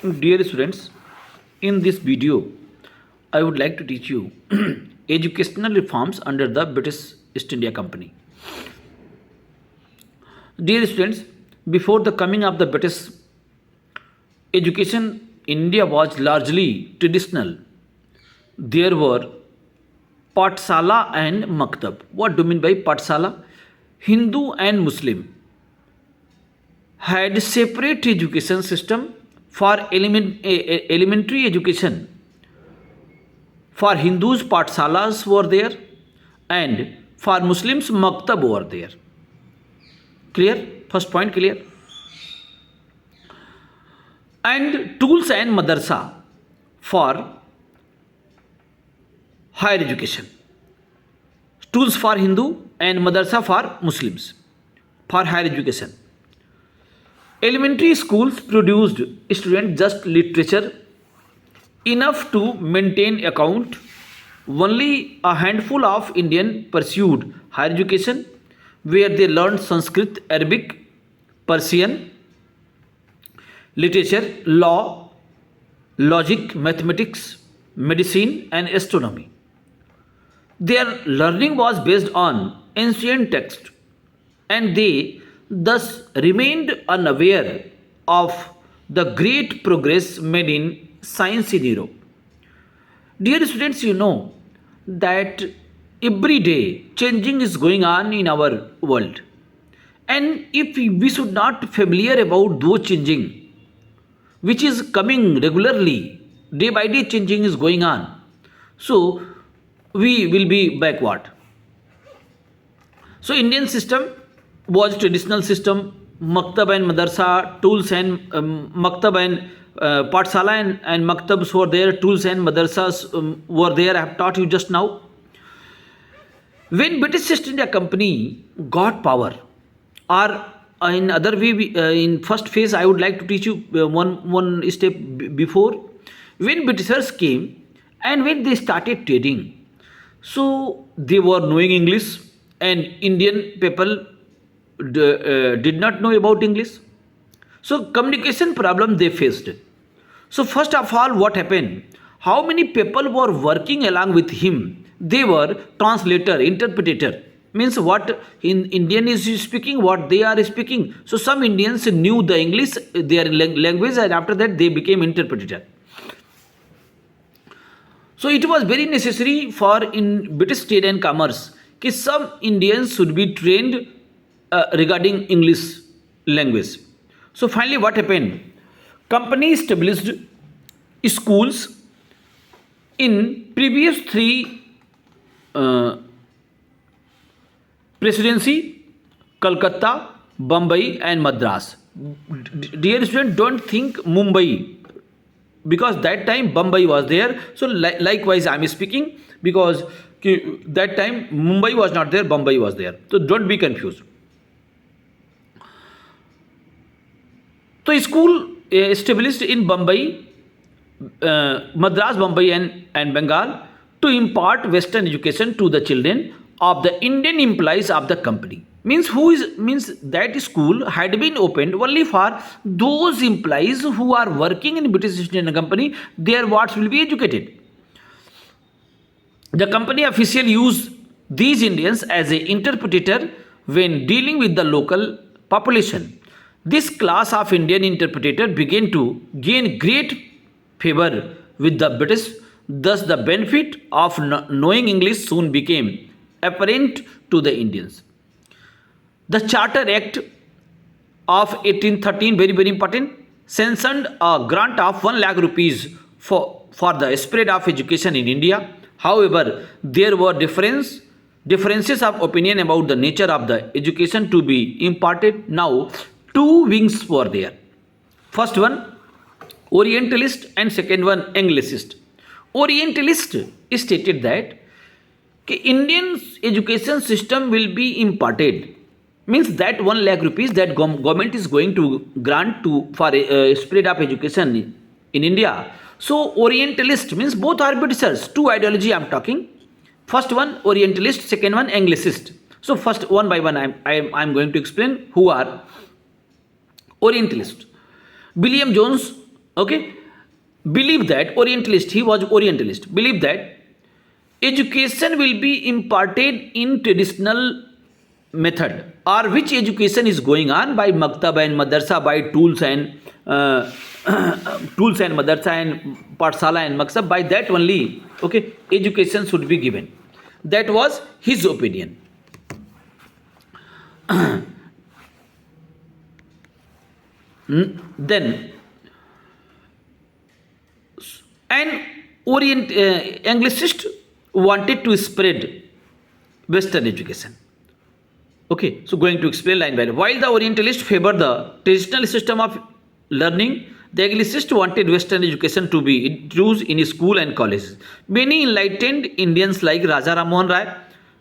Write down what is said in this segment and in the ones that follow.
Dear students, in this video, I would like to teach you educational reforms under the British East India Company. Dear students, before the coming of the British, education in India was largely traditional. There were Patsala and Maktab. What do you mean by Patsala? Hindu and Muslim had separate education system for elementary education. For Hindus, Patsalas were there, and for Muslims, Maktab were there. Clear? First point clear. And tools and madrasa for higher education. Tools for Hindu and madrasa for Muslims for higher education. Elementary schools produced students just literature enough to maintain account. Only a handful of Indians pursued higher education where they learned Sanskrit, Arabic, Persian, literature, law, logic, mathematics, medicine and astronomy. Their learning was based on ancient texts and they thus remained unaware of the great progress made in science in Europe. Dear students, you know that every day changing is going on in our world. And if we should not familiar about those changing, which is coming regularly, day by day changing is going on. So we will be backward. So Indian system was traditional system, maktab and madrasa, tools and maktab and Patsala and maktabs were there, tools and madrasas were there. I have taught you just now. When British East India Company got power, or in other way, in first phase, I would like to teach you one step before. When Britishers came and when they started trading, so they were knowing English and Indian people did not know about English. So communication problem they faced. So first of all, what happened? How many people were working along with him? They were translator, interpreter. Means what in Indian is speaking, what they are speaking. So some Indians knew the English, their language, and after that they became interpreter. So it was very necessary for in British trade and commerce that some Indians should be trained regarding English language. So finally what happened? Company established schools in previous three presidency, Calcutta, Bombay and Madras. Dear student, don't think Mumbai, because that time Bombay was there. So likewise I am speaking because that time Mumbai was not there, Bombay was there. So don't be confused. So school established in Bombay, Madras, Bombay and Bengal to impart Western education to the children of the Indian employees of the company. Means that school had been opened only for those employees who are working in British East India Company. Their wards will be educated. The company official used these Indians as an interpreter when dealing with the local population. This class of Indian interpreter began to gain great favor with the British. Thus, the benefit of knowing English soon became apparent to the Indians. The Charter Act of 1813, very very important, sanctioned a grant of 1 lakh rupees for the spread of education in India. However, there were differences of opinion about the nature of the education to be imparted. Now, two wings were there. First one, Orientalist, and second one, Anglicist. Orientalist stated that Indian education system will be imparted. Means that 1 lakh rupees that government is going to grant for a spread of education in India. So Orientalist means both are Britishers. Two ideology I am talking. First one Orientalist, second one Anglicist. So first one by one I am going to explain who are Orientalist. William Jones okay, believe that Orientalist, he was Orientalist, believe that education will be imparted in traditional method, or which education is going on by maktab and madrasa, by tools and tools and madrasa and pathsala and maksab, by that only, okay, education should be given. That was his opinion. Then an Anglicist wanted to spread Western education. Okay, so going to explain line by line. While the Orientalist favored the traditional system of learning, the Anglicist wanted Western education to be introduced in school and colleges. Many enlightened Indians like Raja Ram Mohan Rai,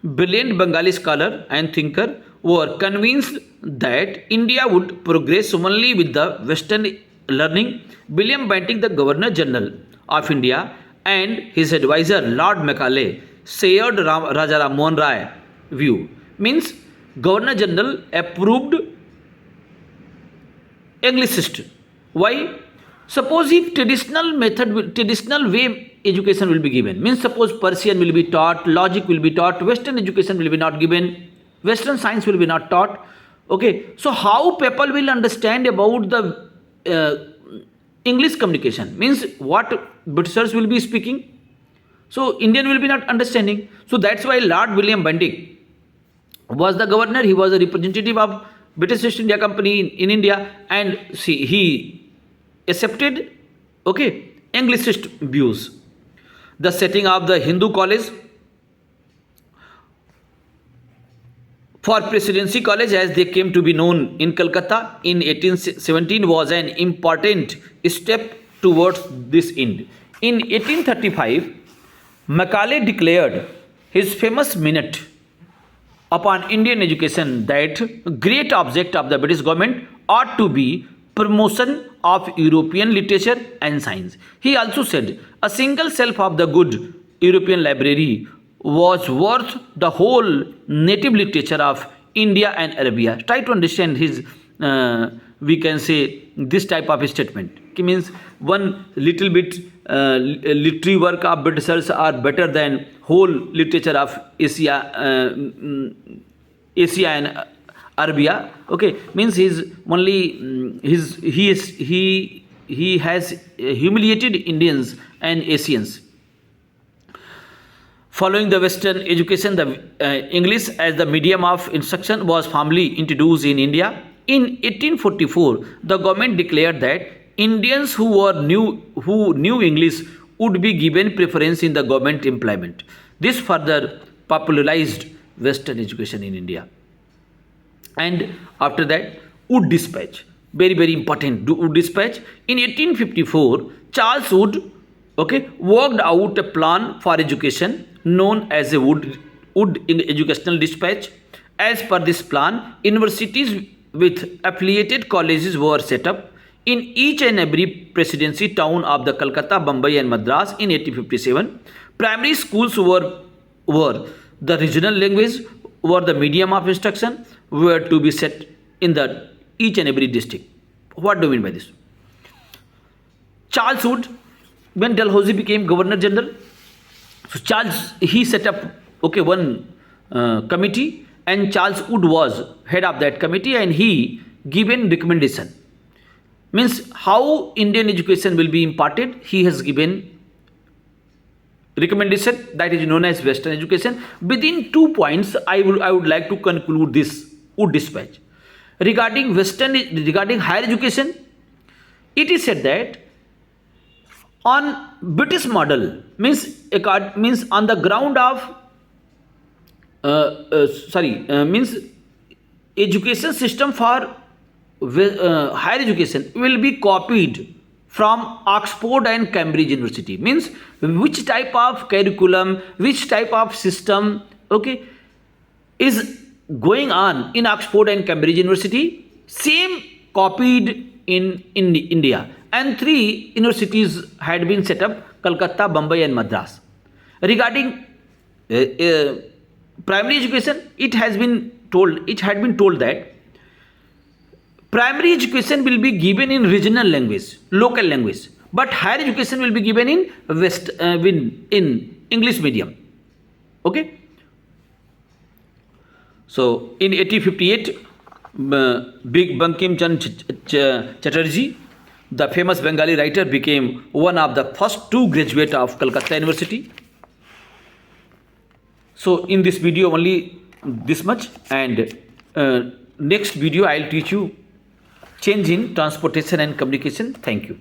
brilliant Bengali scholar and thinker, were convinced that India would progress only with the Western learning. William Bentinck, the Governor General of India, and his advisor Lord Macaulay shared Raja Ram Mohan Rai view. Means Governor General approved Anglicist. Why? Suppose if traditional way education will be given, means suppose Persian will be taught, logic will be taught, Western education will be not given, Western science will be not taught. Okay, so how people will understand about the English communication? Means what Britishers will be speaking, so Indian will be not understanding. So that's why Lord William Bentinck was the governor. He was a representative of British East India Company in India, and see, he accepted, okay, Anglicist views. The setting of the Hindu college for Presidency College, as they came to be known in Calcutta in 1817, was an important step towards this end. In 1835, Macaulay declared his famous minute upon Indian education that great object of the British government ought to be promotion of European literature and science. He also said a single shelf of the good European library was worth the whole native literature of India and Arabia. Try to understand his, we can say, this type of statement. It means one little bit literary work of Britishers are better than whole literature of Asia and Arabia. Okay, means his only he has humiliated Indians and Asians. Following the Western education, the English as the medium of instruction was firmly introduced in India. In 1844, the government declared that Indians who knew English would be given preference in the government employment. This further popularized Western education in India. And after that, Wood Dispatch, very very important. Wood Dispatch in 1854, Charles Wood, okay, worked out a plan for education known as a Wood Educational Dispatch. As per this plan, universities with affiliated colleges were set up in each and every presidency town of the Calcutta, Bombay and Madras in 1857. Primary schools were the regional language, were the medium of instruction, were to be set in the each and every district. What do you mean by this? Charles Wood, when Dalhousie became Governor General, so Charles, he set up, okay, one committee, and Charles Wood was head of that committee, and he given recommendation. Means how Indian education will be imparted, he has given recommendation, that is known as Western education. Within 2 points, I would like to conclude this Wood Dispatch. Regarding higher education, it is said that on British model, means on the ground of means education system for higher education will be copied from Oxford and Cambridge University. Means which type of curriculum, which type of system, okay, is going on in Oxford and Cambridge University, same copied in India. And 3 universities had been set up, Calcutta, Bombay and Madras. Regarding primary education, it had been told that Primary education will be given in regional language, local language, but higher education will be given in in English medium. Okay. So in 1858, Big Bankim Chand Chatterjee, the famous Bengali writer, became one of the first two graduates of Calcutta University. So in this video only this much, and next video I will teach you change in transportation and communication. Thank you.